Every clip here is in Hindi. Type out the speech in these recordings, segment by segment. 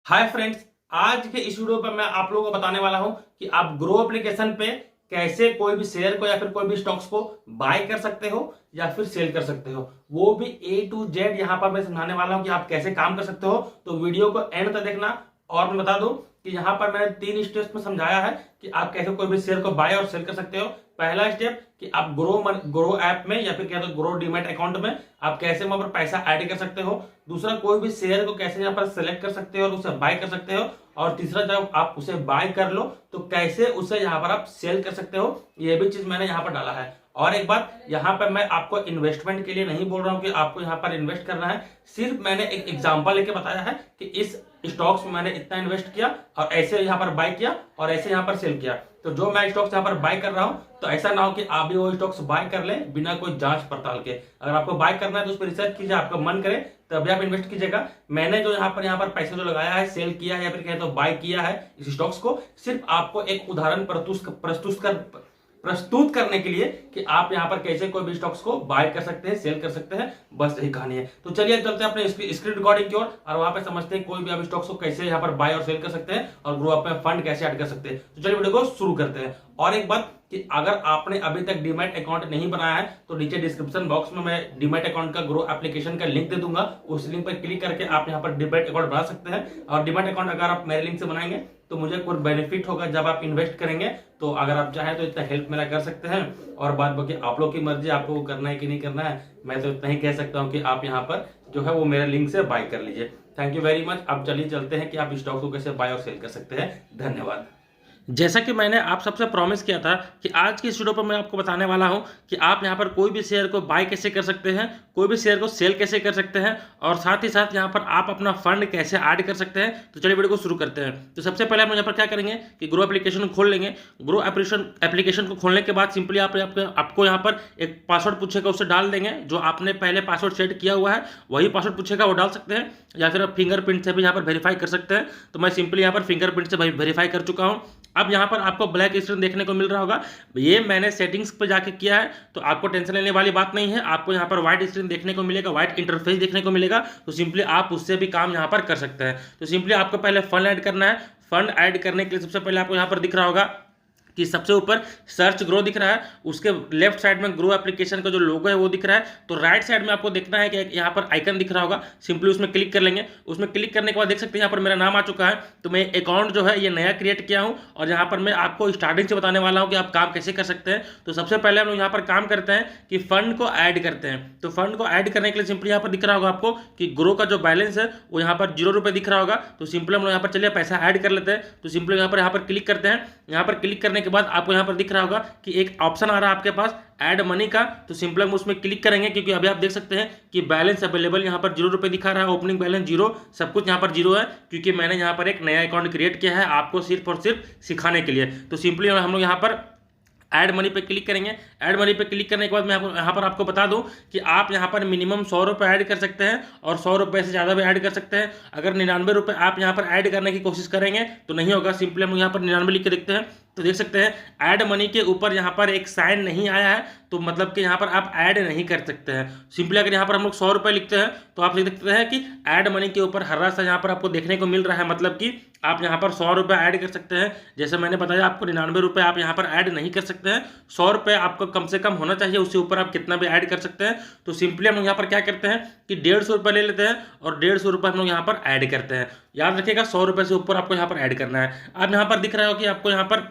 हाय फ्रेंड्स, आज के इस वीडियो पर मैं आप लोगों को बताने वाला हूं कि आप ग्रो एप्लीकेशन पे कैसे कोई भी शेयर को या फिर कोई भी स्टॉक्स को बाय कर सकते हो या फिर सेल कर सकते हो। वो भी ए टू जेड यहां पर मैं समझाने वाला हूं कि आप कैसे काम कर सकते हो। तो वीडियो को एंड तक देखना। और मैं बता दूं कि यहाँ पर मैंने 3 स्टेप्स में समझाया है कि आप कैसे कोई भी शेयर को बाय और सेल कर सकते हो। पहला स्टेप कि आप ग्रो ऐप में या फिर क्या तो ग्रो डीमैट अकाउंट में आप कैसे वहां पर पैसा ऐड कर सकते हो। दूसरा, कोई भी शेयर को कैसे यहाँ पर सेलेक्ट कर सकते हो और उसे बाय कर सकते हो। और तीसरा, जब आप उसे बाय कर लो तो कैसे उसे यहाँ पर आप सेल कर सकते हो। ये भी चीज मैंने यहाँ पर डाला है। और एक बात, यहाँ पर मैं आपको इन्वेस्टमेंट के लिए नहीं बोल रहा हूँ कि आपको यहाँ पर इन्वेस्ट करना है। सिर्फ मैंने एक एग्जांपल लेके बताया है कि इस स्टॉक्स में मैंने इतना इन्वेस्ट किया और ऐसे यहाँ पर बाय किया और ऐसे यहाँ पर सेल किया। तो जो मैं स्टॉक्स यहाँ पर बाय कर रहा हूँ, तो ऐसा ना हो कि आप भी वो स्टॉक्स बाय कर लें बिना कोई जांच पड़ताल के। अगर आपको बाय करना है तो उस पर रिसर्च कीजिए, आपका मन करे तभी आप इन्वेस्ट कीजिएगा। मैंने जो यहाँ पर पैसे जो लगाया है, सेल किया है या फिर कहें तो बाय किया है इस स्टॉक्स को, सिर्फ आपको एक उदाहरण प्रस्तुत करने के लिए कि आप यहाँ पर कैसे कोई भी स्टॉक्स को बाय कर सकते हैं, सेल कर सकते हैं। बस यही कहानी है। तो चलिए चलते हैं अपने स्क्रीन रिकॉर्डिंग की ओर और वहां पे समझते हैं कोई भी आप स्टॉक्स को कैसे यहाँ पर बाय और सेल कर सकते हैं और ग्रो अप में फंड कैसे ऐड कर सकते हैं। तो चलिए वीडियो को शुरू करते हैं। और एक बात कि अगर आपने अभी तक डीमैट अकाउंट नहीं बनाया है तो नीचे डिस्क्रिप्शन बॉक्स में मैं डीमैट अकाउंट का ग्रो एप्लीकेशन का लिंक दे दूंगा। उस लिंक पर क्लिक करके आप यहाँ पर डीमैट अकाउंट बना सकते हैं। और डीमैट अकाउंट अगर आप मेरे लिंक से बनाएंगे तो मुझे कोई बेनिफिट होगा जब आप इन्वेस्ट करेंगे। तो अगर आप चाहें तो इतना हेल्प मेरा कर सकते हैं। और बात बाकी आप लोग की मर्जी, आपको करना है कि नहीं करना है। मैं तो इतना ही कह सकता हूँ कि आप यहाँ पर जो है वो मेरे लिंक से बाय कर लीजिए। Thank you very much. अब चलिए चलते हैं कि आप स्टॉक्स को कैसे बाय और सेल कर सकते हैं। धन्यवाद। जैसा कि मैंने आप सबसे प्रॉमिस किया था कि आज की इस वीडियो पर मैं आपको बताने वाला हूं कि आप यहां पर कोई भी शेयर को बाय कैसे कर सकते हैं, कोई भी शेयर को सेल कैसे कर सकते हैं और साथ ही साथ यहां पर आप अपना फंड कैसे ऐड कर सकते हैं। तो चलिए वीडियो को शुरू करते हैं। तो सबसे पहले हम यहां पर क्या करेंगे कि ग्रो एप्लीकेशन को खोल लेंगे। ग्रो एप्लीकेशन को खोलने के बाद सिंपली आपको यहाँ पर एक पासवर्ड पूछेगा, उसे डाल देंगे। जो आपने पहले पासवर्ड सेट किया हुआ है वही पासवर्ड पूछेगा, वो डाल सकते हैं या फिर आप फिंगरप्रिंट से भी यहाँ पर वेरीफाई कर सकते हैं। तो मैं सिंपली यहाँ पर फिंगरप्रिंट से वेरीफाई कर चुका हूँ। अब यहाँ पर आपको ब्लैक स्क्रीन देखने को मिल रहा होगा। ये मैंने सेटिंग्स पे जाके किया है, तो आपको टेंशन लेने वाली बात नहीं है। आपको यहाँ पर व्हाइट स्क्रीन देखने को मिलेगा, व्हाइट इंटरफेस देखने को मिलेगा। तो सिंपली आप उससे भी काम यहाँ पर कर सकते हैं। तो सिंपली आपको पहले फंड ऐड करना है। फंड ऐड करने के लिए सबसे पहले आपको यहाँ पर दिख रहा होगा कि सबसे ऊपर सर्च ग्रो दिख रहा है, उसके लेफ्ट साइड में ग्रो एप्लीकेशन का जो लोगो है वो दिख रहा है। तो राइट साइड में आपको देखना है कि यहाँ पर आइकन दिख रहा होगा, सिंपली उसमें क्लिक कर लेंगे। उसमें क्लिक करने के बाद देख सकते हैं यहाँ पर मेरा नाम आ चुका है। तो मैं अकाउंट जो है ये नया क्रिएट किया हूँ और यहाँ पर मैं आपको स्टार्टिंग से बताने वाला हूँ कि आप काम कैसे कर सकते हैं। तो सबसे पहले हम लोग यहाँ पर काम करते हैं कि फंड को ऐड करते हैं। तो फंड को ऐड करने के लिए सिंपली यहाँ पर दिख रहा होगा आपको कि ग्रो का जो बैलेंस है वो यहाँ पर 0 रुपये दिख रहा होगा। तो सिंपली हम लोग यहाँ पर चलिए पैसा ऐड कर लेते हैं। तो सिंपली यहाँ पर क्लिक करते हैं। यहाँ पर क्लिक करने के बाद आपको यहाँ पर दिख रहा होगा कि एक ऑप्शन आ रहा है आपके पास ऐड मनी का। तो सिंपल हम उसमें क्लिक करेंगे क्योंकि अभी आप देख सकते हैं कि बैलेंस अवेलेबल यहाँ पर 0 रुपये दिखा रहा है, ओपनिंग बैलेंस 0, सब कुछ यहाँ पर 0 है क्योंकि मैंने यहाँ पर एक नया अकाउंट क्रिएट किया है आपको सिर्फ और सिर्फ सिखाने के लिए। तो सिंपली हम लोग यहाँ पर ऐड मनी पे क्लिक करेंगे। ऐड मनी पे क्लिक करने के बाद मैं यहाँ पर आपको बता दूं कि आप यहाँ पर मिनिमम 100 रुपये ऐड कर सकते हैं और 100 रुपये से ज़्यादा भी ऐड कर सकते हैं। अगर 99 रुपये आप यहाँ पर ऐड करने की कोशिश करेंगे तो नहीं होगा। सिंपली हम यहाँ पर 99 लिख के देखते हैं। तो देख सकते हैं ऐड मनी के ऊपर यहाँ पर एक साइन नहीं आया है, तो मतलब कि यहाँ पर आप ऐड नहीं कर सकते हैं। सिंपली अगर यहाँ पर हम लोग 100 रुपये लिखते हैं तो आप लिख सकते हैं कि ऐड मनी के ऊपर हरा सा यहाँ पर आपको देखने को मिल रहा है, मतलब कि आप यहाँ पर 100 रुपये ऐड कर सकते हैं। जैसे मैंने बताया आपको 99 रुपये आप यहाँ पर ऐड नहीं कर सकते हैं। 100 रुपये आपको कम से कम होना चाहिए, उससे ऊपर आप कितना भी ऐड कर सकते हैं। तो सिंपली हम लोग यहाँ पर क्या करते हैं कि 150 रुपये ले लेते हैं और 150 रुपये हम लोग यहाँ पर ऐड करते हैं। याद रखिएगा 100 रुपये से ऊपर आपको यहाँ पर ऐड करना है। अब यहाँ पर दिख रहा हो कि आपको यहाँ पर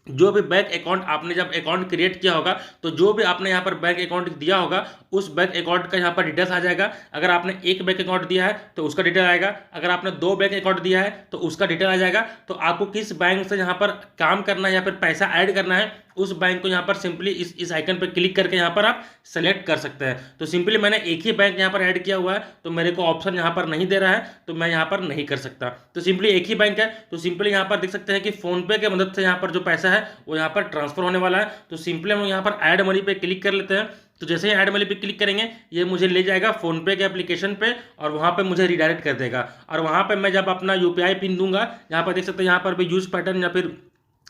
जो भी बैंक अकाउंट आपने जब अकाउंट क्रिएट किया होगा तो जो भी आपने यहाँ पर बैंक अकाउंट दिया होगा उस बैंक अकाउंट का यहाँ पर डिटेल्स आ जाएगा। अगर आपने एक बैंक अकाउंट दिया है तो उसका डिटेल आएगा, अगर आपने 2 बैंक अकाउंट दिया है तो उसका डिटेल आ जाएगा। तो आपको किस बैंक से यहाँ पर काम करना है या फिर पैसा ऐड करना है उस बैंक को यहाँ पर सिंपली इस आइकन पर क्लिक करके यहाँ पर आप सेलेक्ट कर सकते हैं। तो सिंपली मैंने एक ही बैंक यहाँ पर ऐड किया हुआ है तो मेरे को ऑप्शन यहाँ पर नहीं दे रहा है, तो मैं यहाँ पर नहीं कर सकता। तो सिंपली एक ही बैंक है, तो सिंपली यहाँ पर देख सकते हैं कि फोनपे के मदद से यहाँ पर जो पैसा है वो यहाँ पर ट्रांसफर होने वाला है। तो सिंपली हम यहाँ पर ऐड मनी पे क्लिक कर लेते हैं। तो जैसे ही ऐड मनी पे क्लिक करेंगे ये मुझे ले जाएगा फोनपे के एप्लीकेशन पे और वहाँ पे मुझे रिडायरेक्ट कर देगा। और वहाँ पे मैं जब अपना यूपीआई पिन दूंगा, यहाँ पर देख सकते हैं यहाँ पर भी यूज पैटर्न या फिर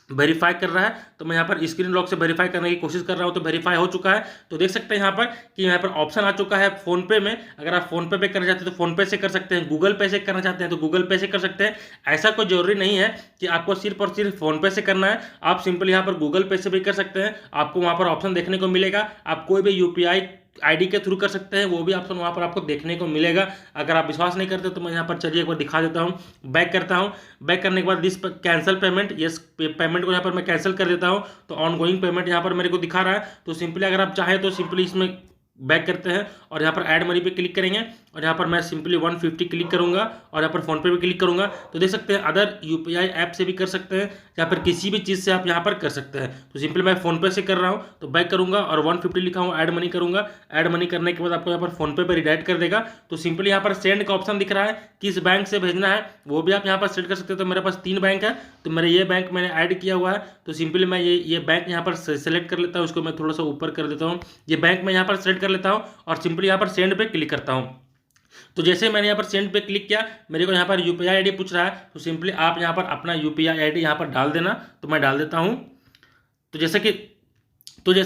वेरीफाई कर रहा है। तो मैं यहाँ पर स्क्रीन लॉक से वेरीफाई करने की कोशिश कर रहा हूँ, तो वेरीफाई हो चुका है। तो देख सकते हैं यहाँ पर कि यहाँ पर ऑप्शन आ चुका है फ़ोन पे में। अगर आप फ़ोन पे करना चाहते हैं तो फ़ोन पे से कर सकते हैं, गूगल पे से करना चाहते हैं तो गूगल पे से कर सकते हैं। ऐसा कोई जरूरी नहीं है कि आपको सिर्फ और सिर्फ फ़ोन पे से करना है, आप सिंपल यहाँ पर गूगल पे से भी कर सकते हैं। आपको वहाँ पर ऑप्शन देखने को मिलेगा, आप कोई भी यूपीआई आईडी के थ्रू कर सकते हैं, वो भी ऑप्शन वहाँ पर आपको देखने को मिलेगा। अगर आप विश्वास नहीं करते तो मैं यहाँ पर चलिए एक बार दिखा देता हूँ। बैक करता हूँ, बैक करने के बाद this cancel payment, yes payment को यहाँ पर मैं कैंसिल कर देता हूँ। तो ऑन गोइंग पेमेंट यहाँ पर मेरे को दिखा रहा है। तो सिंपली अगर आप चाहें तो सिंपली इसमें बैक करते हैं और यहाँ पर ऐड मनी पे क्लिक करेंगे और यहाँ पर मैं सिंपली 150 क्लिक करूंगा और यहाँ पर फोन पे भी क्लिक करूंगा। तो देख सकते हैं अदर यूपीआई ऐप से भी कर सकते हैं, यहाँ पर किसी भी चीज़ से आप यहाँ पर कर सकते हैं। तो सिंपली मैं फोन पे से कर रहा हूँ, तो बैक करूंगा और 150 लिखा हूँ, ऐड मनी करूंगा। ऐड मनी करने के बाद आपको यहाँ पर फोन पे रिडायरेक्ट कर देगा। तो सिंपली यहाँ पर सेंड का ऑप्शन दिख रहा है, किस बैंक से भेजना है वो भी आप यहाँ पर सेट कर सकते हैं। तो मेरे पास 3 बैंक है, तो मेरे ये बैंक मैंने ऐड किया हुआ है। तो सिंपली मैं ये बैंक यहाँ पर सेलेक्ट कर लेता हूँ, उसको मैं थोड़ा सा ऊपर कर देता हूँ। ये बैंक मैं यहाँ पर सेलेक्ट कर लेता हूँ और सिंपली यहाँ पर सेंड पे क्लिक करता हूँ। तो जैसे मैंने यहाँ पर सेंड पे क्लिक किया, मेरे को यहाँ पर यूपीआई आईडी पूछ रहा है। तो सिंपली आप यहाँ पर अपना यूपीआई आईडी यहाँ पर डाल देना। तो मैं डाल देता हूँ। तो जैसा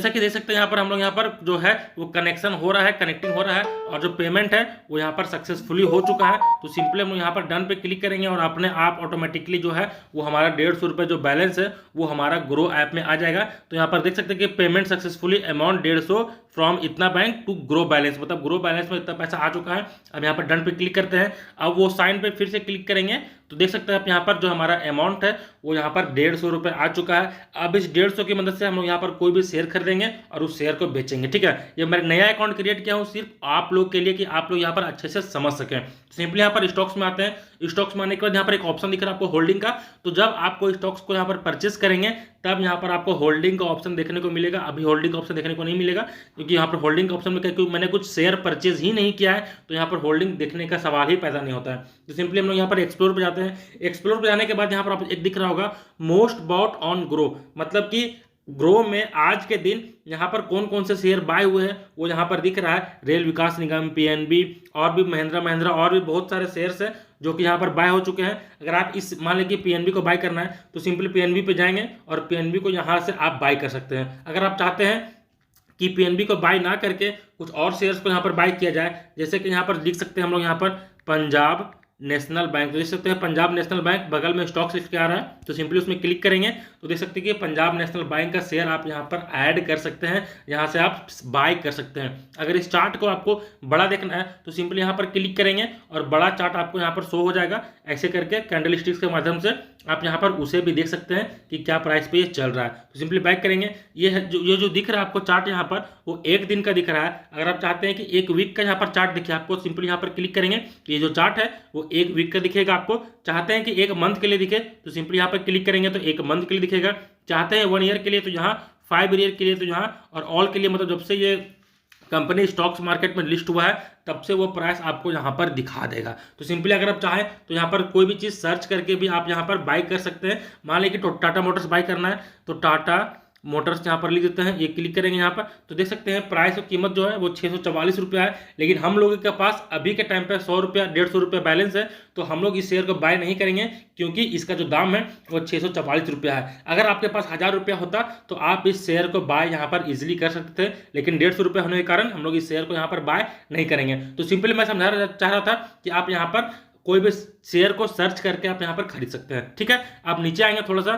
कि देख सकते हैं यहाँ पर हम लोग यहाँ पर जो है वो कनेक्शन हो रहा है, कनेक्टिंग हो रहा है और जो पेमेंट है वो यहाँ पर सक्सेसफुली हो चुका है। तो सिंपली हम यहाँ पर डन पे क्लिक करेंगे और अपने आप ऑटोमेटिकली जो है वो हमारा 150 रुपये जो बैलेंस है वो हमारा ग्रो ऐप में आ जाएगा। तो यहाँ पर देख सकते हैं कि पेमेंट सक्सेसफुली अमाउंट 150 फ्रॉम इतना बैंक टू ग्रो बैलेंस, मतलब ग्रो बैलेंस में इतना पैसा आ चुका है। अब यहाँ पर डन पे क्लिक करते हैं। अब वो साइन पे फिर से क्लिक करेंगे तो देख सकते हैं आप यहाँ पर जो हमारा अमाउंट है वो यहाँ पर 150 रुपये आ चुका है। अब इस 150 की मदद से हम लोग यहाँ पर कोई भी शेयर खरीदेंगे और उस शेयर को बेचेंगे। ठीक है, ये मैं नया अकाउंट क्रिएट किया हूँ सिर्फ आप लोग के लिए कि आप लोग यहाँ पर अच्छे से समझ सकें। सिंपली यहाँ पर स्टॉक्स में आते हैं। स्टॉक्स में आने के बाद यहाँ पर एक ऑप्शन दिख रहा है आपको होल्डिंग का। तो जब आपको स्टॉक्स को यहाँ पर परचेस करेंगे तब यहाँ पर आपको होल्डिंग का ऑप्शन देखने को मिलेगा। अभी होल्डिंग का ऑप्शन देखने को नहीं मिलेगा क्योंकि यहाँ पर होल्डिंग का ऑप्शन में क्योंकि मैंने कुछ शेयर परचेज ही नहीं किया है, तो यहाँ पर होल्डिंग देखने का सवाल ही पैदा नहीं होता है। तो सिंपली हम लोग यहाँ पर एक्सप्लोर पे जाते हैं। एक्सप्लोर पे जाने के बाद यहाँ पर आप एक दिख रहा होगा मोस्ट बॉट ऑन ग्रो, मतलब कि ग्रो में आज के दिन यहाँ पर कौन कौन से शेयर बाय हुए हैं वो यहाँ पर दिख रहा है। रेल विकास निगम, पीएनबी और भी महिंद्रा और भी बहुत सारे शेयर्स हैं जो कि यहाँ पर बाय हो चुके हैं। अगर आप इस मान लें कि पीएनबी को बाय करना है तो सिंपली पीएनबी पे जाएंगे और पीएनबी को यहाँ से आप बाय कर सकते हैं। अगर आप चाहते हैं कि पीएनबी को बाय ना करके कुछ और शेयर्स को यहाँ पर बाय किया जाए, जैसे कि यहाँ पर लिख सकते हैं हम लोग यहाँ पर पंजाब नेशनल बैंक, तो देख सकते हैं पंजाब नेशनल बैंक बगल में स्टॉक लिस्ट आ रहा है। तो सिंपली उसमें क्लिक करेंगे तो देख सकते हैं कि पंजाब नेशनल बैंक का शेयर आप यहाँ पर ऐड कर सकते हैं, यहाँ से आप बाय कर सकते हैं। अगर इस चार्ट को आपको बड़ा देखना है तो सिंपली यहाँ पर क्लिक करेंगे और बड़ा चार्ट आपको यहाँ पर शो हो जाएगा। ऐसे करके कैंडल स्टिक्स के माध्यम से आप यहाँ पर उसे भी देख सकते हैं कि क्या प्राइस पे ये चल रहा है। तो सिंपली बैक करेंगे। ये जो दिख रहा है आपको चार्ट यहाँ पर वो एक दिन का दिख रहा है। अगर आप चाहते हैं कि एक वीक का यहाँ पर चार्ट दिखे आपको, सिंपली यहाँ पर क्लिक करेंगे तो ये जो चार्ट है वो एक वीक का दिखेगा आपको। चाहते हैं कि एक मंथ के लिए दिखे तो सिंपली यहाँ पर क्लिक करेंगे तो एक मंथ के लिए दिखेगा। चाहते हैं 1 ईयर के लिए तो यहाँ, 5 ईयर के लिए तो यहाँ, और ऑल के लिए मतलब जब से ये कंपनी स्टॉक्स मार्केट में लिस्ट हुआ है तब से वो प्राइस आपको यहाँ पर दिखा देगा। तो सिंपली अगर आप चाहें तो यहाँ पर कोई भी चीज़ सर्च करके भी आप यहाँ पर बाय कर सकते हैं। मान लीजिए कि टाटा मोटर्स बाय करना है तो टाटा मोटर्स यहाँ पर लिख देते हैं, ये क्लिक करेंगे यहाँ पर तो देख सकते हैं प्राइस और कीमत जो है वो 644 रुपया है। लेकिन हम लोगों के पास अभी के टाइम पे 100 रुपया 150 रुपया बैलेंस है, तो हम लोग इस शेयर को बाय नहीं करेंगे क्योंकि इसका जो दाम है वो 644 रुपया है। अगर आपके पास 1000 रुपया होता तो आप इस शेयर को बाय यहाँ पर इजिली कर सकते थे, लेकिन 150 रुपया होने के कारण हम लोग इस शेयर को यहाँ पर बाय नहीं करेंगे। तो सिंपली मैं समझाना चाह रहा था कि आप यहाँ पर कोई भी शेयर को सर्च करके आप यहाँ पर खरीद सकते हैं। ठीक है, आप नीचे आएंगे थोड़ा सा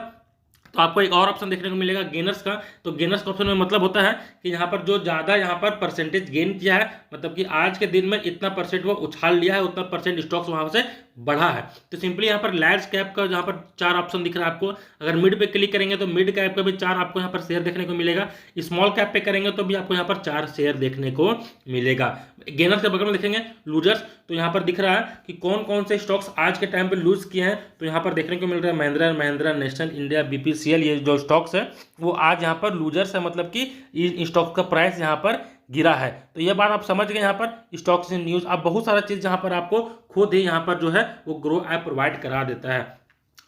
तो आपको एक और ऑप्शन देखने को मिलेगा गेनर्स का। तो गेनर्स का ऑप्शन में मतलब होता है कि यहाँ पर जो ज़्यादा यहाँ पर परसेंटेज गेन किया है, मतलब कि आज के दिन में इतना परसेंट वो उछाल लिया है, उतना परसेंट स्टॉक्स वहाँ से बढ़ा है। तो सिंपली यहाँ पर लार्ज कैप का यहाँ पर 4 ऑप्शन दिख रहा है आपको। अगर मिड पे क्लिक करेंगे तो मिड कैप का भी 4 आपको यहाँ पर शेयर देखने को मिलेगा। स्मॉल कैप पे करेंगे तो भी आपको यहाँ पर 4 शेयर देखने को मिलेगा। गेनर्स के बगल में देखेंगे लूजर्स, तो यहाँ पर दिख रहा है कि कौन कौन से स्टॉक्स आज के टाइम पे लूज किए हैं। तो यहाँ पर देखने को मिल रहा है महिंद्रा, नेशनल इंडिया, बीपीसीएल, ये जो स्टॉक्स है वो आज यहाँ पर लूजर्स है, मतलब कि इन स्टॉक्स का प्राइस यहाँ पर गिरा है। तो ये बात आप समझ गए। यहाँ पर स्टॉक्स इन न्यूज़ आप बहुत सारा चीज़ यहाँ पर आपको खुद ही यहाँ पर जो है वो ग्रो ऐप प्रोवाइड करा देता है।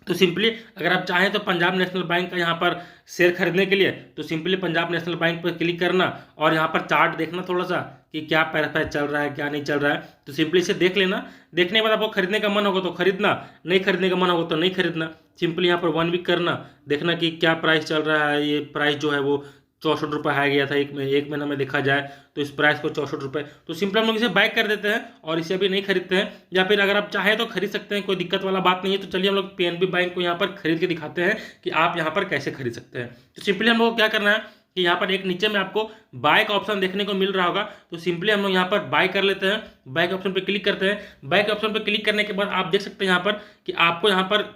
तो सिंपली अगर आप चाहें तो पंजाब नेशनल बैंक का यहाँ पर शेयर खरीदने के लिए तो सिंपली पंजाब नेशनल बैंक पर क्लिक करना और यहाँ पर चार्ट देखना थोड़ा सा कि क्या पैसा चल रहा है क्या नहीं चल रहा है। तो सिंपली इसे देख लेना। देखने के बाद आपको खरीदने का मन होगा तो खरीदना, नहीं खरीदने का मन होगा तो नहीं खरीदना। सिंपली यहाँ पर 1 वीक करना, देखना कि क्या प्राइस चल रहा है। ये प्राइस जो है वो 64 रुपये आ गया था, एक महीना में देखा जाए तो इस प्राइस को 64 रुपये। तो सिंपल हम लोग इसे बाय कर देते हैं और इसे अभी नहीं खरीदते हैं, या फिर अगर आप चाहें तो खरीद सकते हैं, कोई दिक्कत वाला बात नहीं है। तो चलिए हम लोग पीएनबी बैंक को यहाँ पर खरीद के दिखाते हैं कि आप यहाँ पर कैसे खरीद सकते हैं। तो सिंपली हम लोग को क्या करना है कि यहाँ पर एक नीचे में आपको बाय का ऑप्शन देखने को मिल रहा होगा। तो सिंपली हम लोग यहाँ पर बाय कर लेते हैं, बाय के ऑप्शन पर क्लिक करते हैं। बाय के ऑप्शन पर क्लिक करने के बाद आप देख सकते हैं यहाँ पर कि आपको यहाँ पर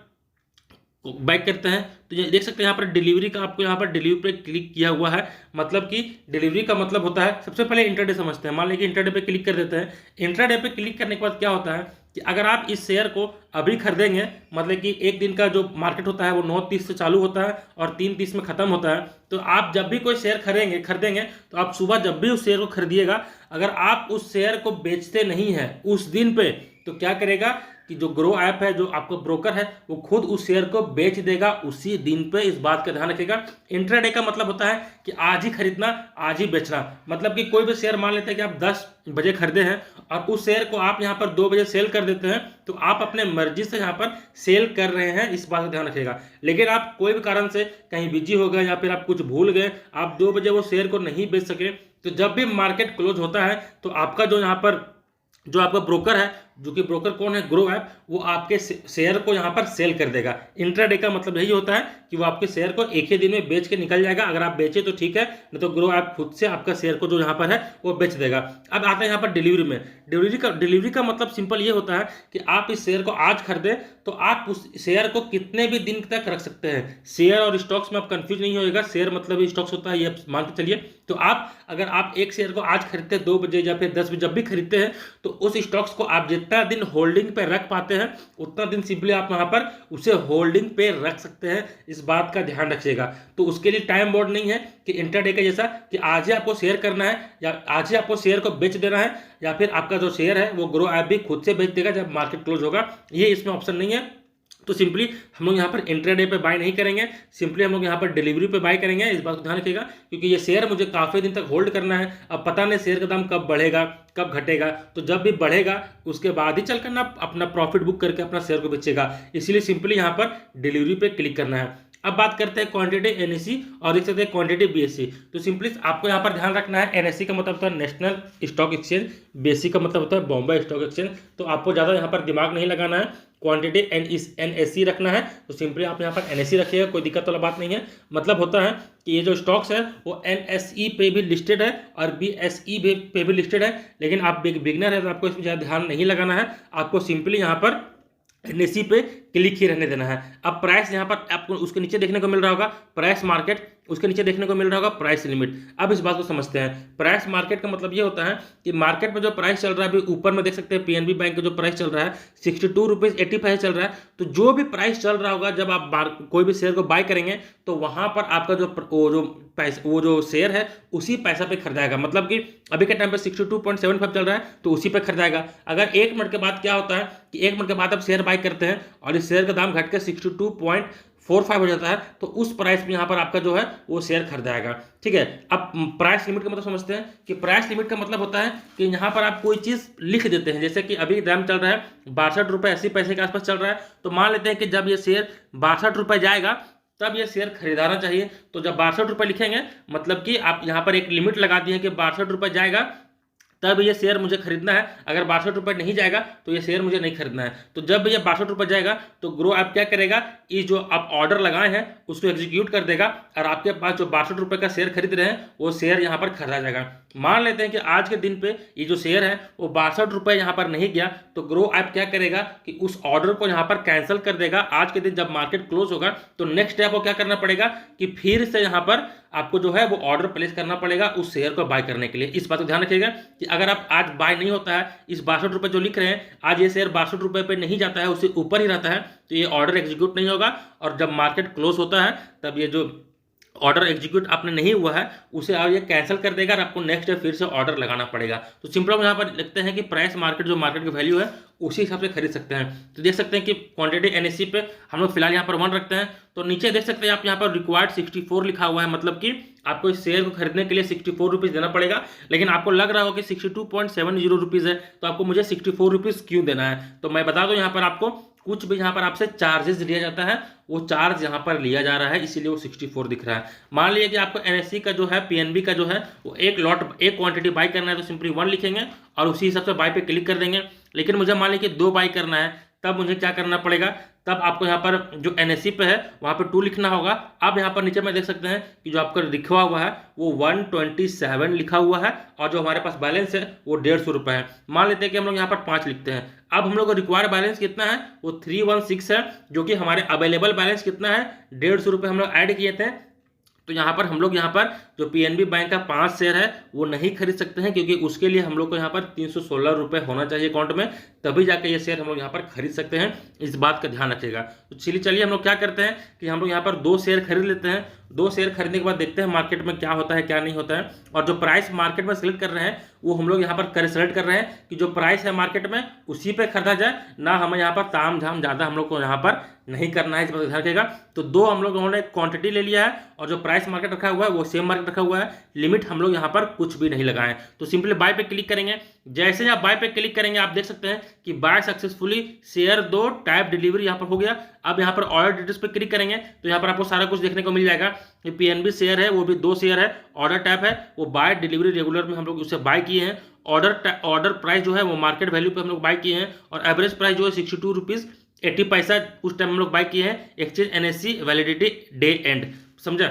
बैक करते हैं तो ये देख सकते हैं यहाँ पर डिलीवरी का, आपको यहाँ पर डिलीवरी पे क्लिक किया हुआ है। मतलब कि डिलीवरी का मतलब होता है, सबसे पहले इंटरडे समझते हैं। मान लीजिए इंटरडे पे क्लिक कर देते हैं। इंटरडे पे क्लिक करने के बाद क्या होता है कि अगर आप इस शेयर को अभी खरीदेंगे, मतलब कि एक दिन का जो मार्केट होता है वो 9:30 से चालू होता है और 3:30 में खत्म होता है। तो आप जब भी कोई शेयर खरीदेंगे तो आप सुबह जब भी उस शेयर को खरीदिएगा, अगर आप उस शेयर को बेचते नहीं हैं उस दिन पे, तो क्या करेगा कि जो ग्रो ऐप है, जो आपका ब्रोकर है, वो खुद उस शेयर को बेच देगा उसी दिन पे। इस बात का ध्यान रखिएगा। इंट्राडे का मतलब होता है कि आज ही खरीदना, आज ही बेचना। मतलब कि कोई भी शेयर मान लेते हैं कि आप 10 बजे खरीदे हैं और उस शेयर को आप यहाँ पर 2 बजे सेल कर देते हैं, तो आप अपने मर्जी से यहाँ पर सेल कर रहे हैं, इस बात का ध्यान रखिएगा। लेकिन आप कोई भी कारण से कहीं बिजी हो गए या फिर आप कुछ भूल गए, आप 2 बजे वो शेयर को नहीं बेच सके, तो जब भी मार्केट क्लोज होता है तो आपका जो यहाँ पर जो आपका ब्रोकर है, जो कि ब्रोकर कौन है, ग्रो ऐप, वो आपके शेयर को यहाँ पर सेल कर देगा। इंट्राडे का मतलब यही होता है कि वो आपके शेयर को एक ही दिन में बेच के निकल जाएगा। अगर आप बेचे तो ठीक है, नहीं तो ग्रो ऐप खुद से आपका शेयर को जो यहाँ पर है वो बेच देगा। अब आते हैं यहाँ पर डिलीवरी में। डिलीवरी का मतलब सिंपल ये होता है कि आप इस शेयर को आज खरीदे तो आप उस शेयर को कितने भी दिन तक रख सकते हैं। शेयर और स्टॉक्स में आप कंफ्यूज नहीं होएगा, शेयर मतलब स्टॉक्स होता है, ये मान के चलिए। तो अगर आप एक शेयर को आज खरीदते हैं 2 बजे या फिर 10 बजे, जब भी खरीदते हैं, तो उस स्टॉक्स को आप जितना दिन होल्डिंग पे रख पाते हैं उतना दिन सिंपली आप वहां पर उसे होल्डिंग पे रख सकते हैं। इस बात का ध्यान रखिएगा। तो उसके लिए टाइम बोर्ड नहीं है कि इंटरडे के जैसा कि आज ही आपको शेयर करना है या आज ही आपको शेयर को बेच देना है, या फिर आपका जो शेयर है वो ग्रो ऐप भी खुद से बेच देगा जब मार्केट क्लोज होगा। ये इसमें ऑप्शन नहीं है। तो सिंपली हम लोग यहाँ पर इंट्राडे पे बाय नहीं करेंगे, सिंपली हम लोग यहाँ पर डिलीवरी पे बाय करेंगे। इस बात को ध्यान रखिएगा, क्योंकि ये शेयर मुझे काफ़ी दिन तक होल्ड करना है। अब पता नहीं शेयर का दाम कब बढ़ेगा कब घटेगा, तो जब भी बढ़ेगा उसके बाद ही चल करना अपना प्रॉफिट बुक करके अपना शेयर को बेचेगा। इसलिए सिंपली यहाँ पर डिलीवरी पे क्लिक करना है। अब बात करते हैं क्वांटिटी एनएससी और देख सकते हैं क्वांटिटी बीएससी। तो सिंपली आपको यहाँ पर ध्यान रखना है, एनएससी का मतलब होता है नेशनल स्टॉक एक्सचेंज, बीएससी का मतलब होता है बॉम्बे स्टॉक एक्सचेंज। तो आपको ज़्यादा यहाँ पर दिमाग नहीं लगाना है, क्वांटिटी एनएससी रखना है। तो सिंपली आप यहाँ पर एनएससी रखिएगा, कोई दिक्कत वाला बात नहीं है। मतलब होता है कि ये जो स्टॉक्स है वो एनएसई पे भी लिस्टेड है और बीएसई पे भी लिस्टेड है। लेकिन आप बिगिनर है तो आपको इसमें ज़्यादा ध्यान नहीं लगाना है, आपको सिंपली यहाँ पर एनएससी पे क्लिक ही रहने देना है। अब प्राइस यहाँ पर आपको उसके नीचे देखने को मिल रहा होगा प्राइस मार्केट, उसके नीचे देखने को मिल रहा होगा प्राइस लिमिट। अब इस बात को समझते हैं। प्राइस मार्केट का मतलब ये होता है कि मार्केट में जो प्राइस चल रहा है, अभी ऊपर में देख सकते हैं पीएनबी बैंक का जो प्राइस चल रहा है 62.85 चल रहा है। तो जो भी प्राइस चल रहा होगा जब आप कोई भी शेयर को बाय करेंगे, तो वहां पर आपका वो जो शेयर है उसी पैसा पे खरीदाएगा। मतलब कि अभी के टाइम पे 62.75 चल रहा है तो उसी पे खरीदाएगा। अगर 1 मिनट के बाद क्या होता है कि 1 मिनट के बाद आप शेयर बाय करते हैं और इस शेयर का दाम घट के 62.45 हो जाता है, तो उस प्राइस में यहाँ पर आपका जो है वो शेयर खरीदाएगा। ठीक है। अब प्राइस लिमिट का मतलब समझते हैं कि प्राइस लिमिट का मतलब होता है कि यहाँ पर आप कोई चीज़ लिख देते हैं। जैसे कि अभी दाम चल रहा है 62.80 के आसपास चल रहा है, तो मान लेते हैं कि जब ये शेयर 62 रुपये जाएगा तब ये शेयर खरीदाना चाहिए। तो जब 62 रुपये लिखेंगे, मतलब कि आप यहाँ पर एक लिमिट लगा दिए कि 62 रुपये जाएगा तब ये शेयर मुझे खरीदना है। अगर 62 रुपये नहीं जाएगा तो ये शेयर मुझे नहीं खरीदना है। तो जब ये 62 रुपये जाएगा तो ग्रो ऐप क्या करेगा, ये जो आप ऑर्डर लगाए हैं उसको एग्जीक्यूट कर देगा और आपके पास जो 62 रुपये का शेयर खरीद रहे हैं वो शेयर यहाँ पर खरीदा जाएगा। मान लेते हैं कि आज के दिन पे ये जो शेयर है वो 62 रुपये यहाँ पर नहीं गया, तो ग्रो ऐप क्या करेगा कि उस ऑर्डर को यहाँ पर कैंसिल कर देगा। आज के दिन जब मार्केट क्लोज होगा तो नेक्स्ट डे आपको क्या करना पड़ेगा कि फिर से यहाँ पर आपको जो है वो ऑर्डर प्लेस करना पड़ेगा उस शेयर को बाय करने के लिए। इस बात को ध्यान रखिएगा कि अगर आप आज बाय नहीं होता है, इस 62 रुपये जो लिख रहे हैं, आज ये शेयर 62 रुपये पे नहीं जाता है, उससे ऊपर ही रहता है, तो ये ऑर्डर एग्जीक्यूट नहीं होगा। और जब मार्केट क्लोज होता है तब ये जो ऑर्डर एग्जीक्यूट आपने नहीं हुआ है उसे आप ये कैंसिल कर देगा और आपको नेक्स्ट डे फिर से ऑर्डर लगाना पड़ेगा। तो सिंपल हम यहाँ पर लिखते हैं कि प्राइस मार्केट जो मार्केट की वैल्यू है उसी हिसाब से खरीद सकते हैं। तो देख सकते हैं कि क्वांटिटी एनएससी पे हम लोग फिलहाल यहाँ पर 1 रखते हैं। तो नीचे देख सकते हैं आप यहाँ पर रिक्वायर्ड 64 लिखा हुआ है, मतलब कि आपको इस शेयर को खरीदने के लिए 64 रुपीज़ देना पड़ेगा। लेकिन आपको लग रहा होगा कि 62.70 रुपीज़ है, तो आपको मुझे 64 रुपीज़ क्यों देना है। तो मैं बता दूं यहाँ पर आपको कुछ भी यहाँ पर आपसे चार्जेस लिया जाता है, वो चार्ज यहाँ पर लिया जा रहा है, इसीलिए वो 64 दिख रहा है। मान लीजिए कि आपको एनएससी का जो है, पीएनबी का जो है, वो एक लॉट एक क्वांटिटी बाई करना है तो सिंपली 1 लिखेंगे और उसी हिसाब से बाई पे क्लिक कर देंगे। लेकिन मुझे मान लीजिए कि 2 बाई करना है, तब मुझे क्या करना पड़ेगा, तब आपको यहाँ पर जो एनएससी पे है वहाँ पे 2 लिखना होगा। आप यहाँ पर नीचे में देख सकते हैं कि जो आपका लिखा हुआ है वो 127 लिखा हुआ है और जो हमारे पास बैलेंस है वो 150 रुपये है। मान लेते हैं कि हम लोग यहाँ पर 5 लिखते हैं। अब हम लोग को रिक्वायर बैलेंस कितना है, वो 316 है, जो कि हमारे अवेलेबल बैलेंस कितना है, 150 रुपये हम लोग ऐड किए थे। तो यहाँ पर हम लोग यहाँ पर जो पीएनबी बैंक का 5 शेयर है वो नहीं खरीद सकते हैं, क्योंकि उसके लिए हम लोग को यहाँ पर 316 रुपये होना चाहिए अकाउंट में, तभी जाके ये शेयर हम लोग यहाँ पर खरीद सकते हैं। इस बात का ध्यान रखिएगा। तो चलिए हम लोग क्या करते हैं कि हम लोग यहाँ पर 2 शेयर खरीद लेते हैं। 2 शेयर खरीदने के बाद देखते हैं मार्केट में क्या होता है क्या नहीं होता है। और जो प्राइस मार्केट में सेलेक्ट कर रहे हैं वो हम लोग यहाँ पर सेलेक्ट कर रहे हैं कि जो प्राइस है मार्केट में उसी पे खरीदा जाए, ना हमें यहाँ पर ताम झाम ज़्यादा हम लोग को यहाँ पर नहीं करना है, इस बात का ध्यान रखिएगा। तो 2 हम लोगों ने क्वांटिटी ले लिया है और जो प्राइस मार्केट रखा हुआ है वो सेम मार्केट रखा हुआ है, लिमिट हम लोग यहाँ पर कुछ भी नहीं लगाएं। तो सिंपली बाय पे क्लिक करेंगे। जैसे ही आप बाय पे क्लिक करेंगे आप देख सकते हैं कि by successfully share 2 type delivery यहाँ पर हो गया। अब यहाँ पर ऑर्डर डिटेल्स पे क्लिक करेंगे तो यहाँ पर आपको सारा कुछ देखने को मिल जाएगा। ये पीएनबी शेयर है, वो भी 2 शेयर है, ऑर्डर टाइप है वो बाय डिलीवरी रेगुलर में हम लोग उसे बाय किए हैं। ऑर्डर प्राइस जो है वो मार्केट वैल्यू पे हम लोग बाय किए हैं और एवरेज प्राइस जो है 62 रुपीज़ 80 पैसा उस टाइम हम लोग बाय किए हैं। Exchange NSC validity day and, समझा।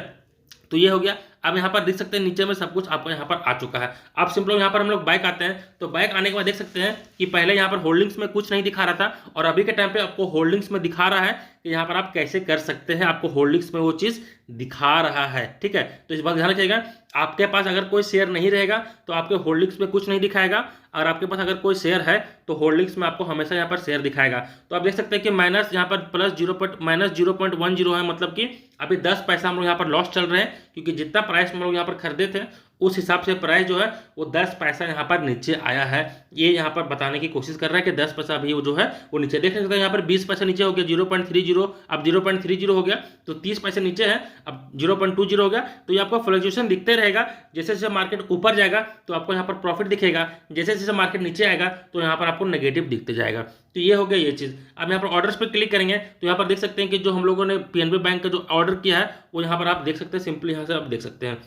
तो ये हो गया। अब यहाँ पर देख सकते हैं नीचे में सब कुछ आपको यहाँ पर आ चुका है। अब सिंपल यहाँ पर हम लोग बाइक आते हैं तो बाइक आने के बाद देख सकते हैं कि पहले यहाँ पर होल्डिंग्स में कुछ नहीं दिखा रहा था और अभी के टाइम पे आपको होल्डिंग्स में दिखा रहा है कि यहाँ पर आप कैसे कर सकते हैं, आपको होल्डिंग्स में वो चीज़ दिखा रहा है। ठीक है, तो इस बात ध्यान रखिएगा। आपके पास अगर कोई शेयर नहीं रहेगा तो आपके होल्डिंग्स में कुछ नहीं दिखाएगा, और आपके पास अगर कोई शेयर है तो होल्डिंग्स में आपको हमेशा यहाँ पर शेयर दिखाएगा। तो आप देख सकते हैं कि माइनस यहाँ पर प्लस 0.10 है, मतलब कि अभी 10 पैसा हम लोग यहाँ पर लॉस चल रहे हैं, क्योंकि जितना प्राइस हम लोग यहाँ पर खरीदे थे उस हिसाब से प्राइस जो है वो 10 पैसा यहाँ पर नीचे आया है। ये यहाँ पर बताने की कोशिश कर रहा है कि 10 पैसा अभी वो जो है वो नीचे, देख सकते हैं यहाँ पर 20 पैसा नीचे हो गया 0.30, अब 0.30 हो गया तो 30 पैसे नीचे है, अब 0.20 हो गया। तो ये आपको फ्लक्चुएशन दिखते रहेगा। जैसे जैसे मार्केट ऊपर जाएगा तो आपको यहाँ पर प्रॉफिट दिखेगा, जैसे जैसे मार्केट नीचे आएगा तो यहाँ पर आपको नेगेटिव दिखते जाएगा। तो ये हो गया ये चीज़। अब यहाँ पर ऑर्डर्स पे क्लिक करेंगे तो यहाँ पर देख सकते हैं कि जो हम लोगों ने पीएनबी बैंक का जो ऑर्डर किया है वो यहाँ पर आप देख सकते हैं, सिंपली यहाँ से आप देख सकते हैं।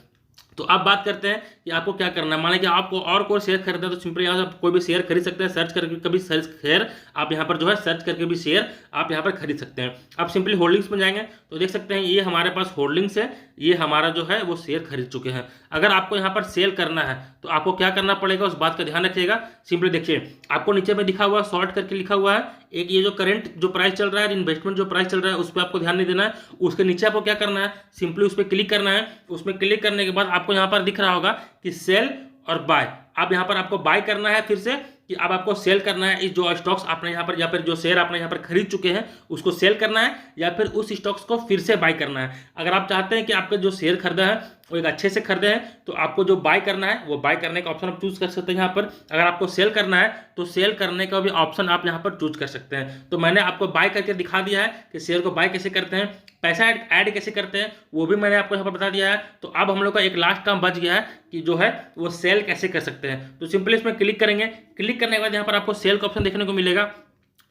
तो अब बात करते हैं कि आपको क्या करना है। माने कि आपको और कोई शेयर खरीदना है तो सिंपली यहाँ से आप कोई भी शेयर खरीद सकते हैं, सर्च करके कभी शेयर आप यहाँ पर जो है सर्च करके भी शेयर आप यहाँ पर खरीद सकते हैं। आप सिंपली होल्डिंग्स में जाएंगे तो देख सकते हैं ये हमारे पास होल्डिंग्स है, ये हमारा जो है वो शेयर खरीद चुके हैं। अगर आपको यहाँ पर सेल करना है तो आपको क्या करना पड़ेगा उस बात का ध्यान रखिएगा। सिंपली देखिए आपको नीचे में दिखा हुआ है, शॉर्ट करके लिखा हुआ है एक, ये जो करंट जो प्राइस चल रहा है, इन्वेस्टमेंट जो प्राइस चल रहा है उस पर आपको ध्यान नहीं देना है। उसके नीचे आपको क्या करना है, सिंपली उस पर क्लिक करना है। उसमें क्लिक करने के बाद आपको यहाँ पर दिख रहा होगा कि सेल और बाय। अब यहाँ पर आपको बाय करना है फिर से, कि अब आपको सेल करना है इस जो स्टॉक्स आपने यहाँ पर या फिर जो शेयर आपने यहाँ पर खरीद चुके हैं उसको सेल करना है, या फिर उस स्टॉक्स को फिर से बाय करना है। अगर आप चाहते हैं कि आपके जो शेयर खरीदा है वो एक अच्छे से खरीदे हैं तो आपको जो बाय करना है वो बाय करने का ऑप्शन आप चूज कर सकते हैं यहाँ पर। अगर आपको सेल करना है तो सेल करने का भी ऑप्शन आप यहाँ पर चूज कर सकते हैं। तो मैंने आपको बाय करके दिखा दिया है कि शेयर को बाय कैसे करते हैं, पैसा ऐड कैसे करते हैं वो भी मैंने आपको यहाँ पर बता दिया है। तो अब हम लोग का एक लास्ट काम बच गया है कि जो है वो सेल कैसे कर सकते हैं। तो सिंपली इसमें क्लिक करेंगे, क्लिक करने के बाद यहाँ पर आपको सेल का ऑप्शन देखने को मिलेगा।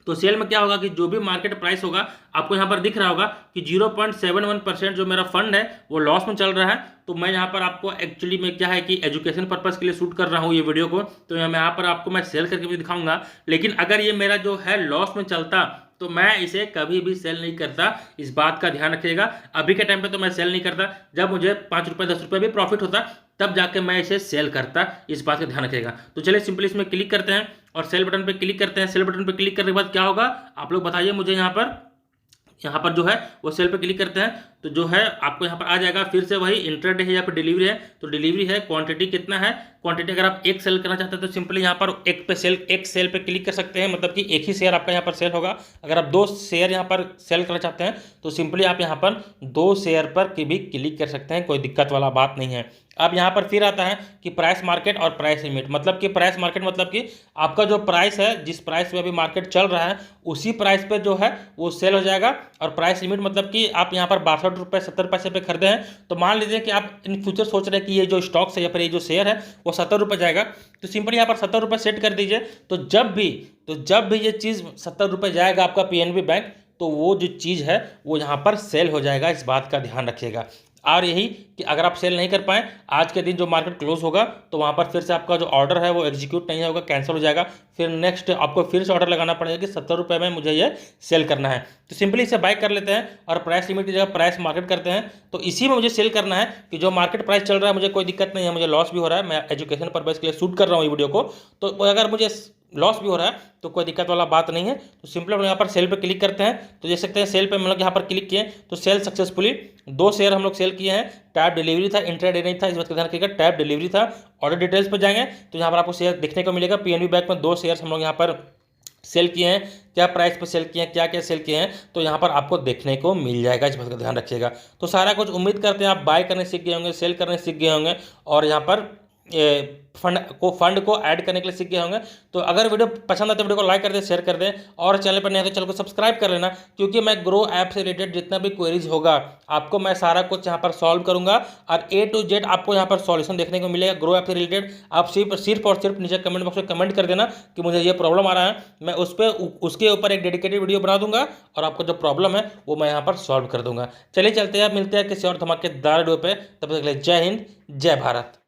तो सेल में क्या होगा कि जो भी मार्केट प्राइस होगा आपको यहाँ पर दिख रहा होगा कि 0.71% जो मेरा फंड है वो लॉस में चल रहा है। तो मैं यहाँ पर आपको एक्चुअली में क्या है कि एजुकेशन पर्पस के लिए शूट कर रहा हूँ ये वीडियो को, तो यहाँ पर आपको मैं सेल करके भी दिखाऊंगा। लेकिन अगर ये मेरा जो है लॉस में चलता तो मैं इसे कभी भी सेल नहीं करता, इस बात का ध्यान रखिएगा। अभी के टाइम पे तो मैं सेल नहीं करता, जब मुझे 5 रुपये 10 रुपये भी प्रॉफिट होता तब जाके मैं इसे सेल करता, इस बात का ध्यान रखिएगा। तो चलिए सिंपली इसमें क्लिक करते हैं और सेल बटन पे क्लिक करते हैं। सेल बटन पे क्लिक करने के बाद क्या होगा आप लोग बताइए मुझे। यहाँ पर जो है वो सेल पे क्लिक करते हैं तो जो है आपको यहाँ पर आ जाएगा फिर से वही इंट्राडे है या फिर डिलीवरी है। तो डिलीवरी है, क्वांटिटी कितना है, क्वांटिटी अगर आप एक सेल करना चाहते हैं तो सिंपली यहाँ पर एक सेल पे क्लिक कर सकते हैं, मतलब कि एक ही शेयर आपका यहाँ पर सेल होगा। अगर आप 2 शेयर यहाँ पर सेल करना चाहते हैं तो सिंपली आप यहाँ पर 2 शेयर पर भी क्लिक कर सकते हैं, कोई दिक्कत वाला बात नहीं है। अब यहाँ पर फिर आता है कि प्राइस मार्केट और प्राइस लिमिट। मतलब कि प्राइस मार्केट मतलब कि आपका जो प्राइस है, जिस प्राइस पे अभी मार्केट चल रहा है उसी प्राइस पे जो है वो सेल हो जाएगा। और प्राइस लिमिट मतलब कि आप यहाँ पर 62 रुपये 70 पैसे पे खरीदे हैं, तो मान लीजिए कि आप इन फ्यूचर सोच रहे हैं कि ये जो स्टॉक्स है या फिर ये जो शेयर है वो 70 रुपये जाएगा, तो सिंपली यहाँ पर 70 रुपये सेट कर दीजिए। तो जब भी ये चीज़ 70 रुपये जाएगा आपका पीएनबी बैंक, तो वो जो चीज़ है वो यहाँ पर सेल हो जाएगा। इस बात का ध्यान रखिएगा। और यही कि अगर आप सेल नहीं कर पाएँ आज के दिन जो मार्केट क्लोज होगा, तो वहाँ पर फिर से आपका जो ऑर्डर है वो एग्जीक्यूट नहीं होगा, कैंसिल हो जाएगा। फिर नेक्स्ट आपको फिर से ऑर्डर लगाना पड़ेगा कि 70 रुपये में मुझे ये सेल करना है। तो सिंपली इसे बाय कर लेते हैं और प्राइस लिमिट की जगह प्राइस मार्केट करते हैं। तो इसी में मुझे सेल करना है कि जो मार्केट प्राइस चल रहा है मुझे कोई दिक्कत नहीं है, मुझे लॉस भी हो रहा है, मैं एजुकेशन पर्पज़ के लिए शूट कर रहा हूँ ये वीडियो को, तो अगर मुझे लॉस भी हो रहा है तो कोई दिक्कत वाला बात नहीं है। तो सिंपली हम यहाँ पर सेल पे क्लिक करते हैं। तो देख सकते हैं सेल पे हम लोग यहाँ पर क्लिक किए तो सेल सक्सेसफुली 2 शेयर हम लोग सेल किए हैं। टैब डिलीवरी था, इंट्राडे नहीं था, इस बात का ध्यान रखिएगा। टैब डिलीवरी था। ऑर्डर डिटेल्स पर जाएंगे तो यहाँ पर आपको शेयर देखने को मिलेगा। पीएनबी बैंक में 2 शेयर हम लोग यहाँ पर सेल किए हैं, क्या प्राइस पर सेल किए हैं, क्या क्या सेल किए हैं, तो यहाँ पर आपको देखने को मिल जाएगा। इस बात का ध्यान रखिएगा। तो सारा कुछ उम्मीद करते हैं आप बाय करने सीख गए होंगे, सेल करने सीख गए होंगे और यहाँ पर फंड को ऐड करने के लिए सीख गए होंगे। तो अगर वीडियो पसंद आए तो वीडियो को लाइक कर दें, शेयर कर दें और चैनल पर नहीं है तो चैनल को सब्सक्राइब कर लेना, क्योंकि मैं ग्रो ऐप से रिलेटेड जितना भी क्वेरीज होगा आपको मैं सारा कुछ यहाँ पर सॉल्व करूंगा और A to Z आपको यहाँ पर सॉल्यूशन देखने को मिलेगा ग्रो ऐप से रिलेटेड। आप सिर्फ और सिर्फ नीचे कमेंट बॉक्स में कमेंट कर देना कि मुझे ये प्रॉब्लम आ रहा है, मैं उसके ऊपर एक डेडिकेटेड वीडियो बना दूंगा और आपको जो प्रॉब्लम है वो मैं यहाँ पर सॉल्व कर दूंगा। चलिए चलते हैं, मिलते हैं किसी और धमाकेदार वीडियो पे। तब तक के लिए जय हिंद, जय भारत।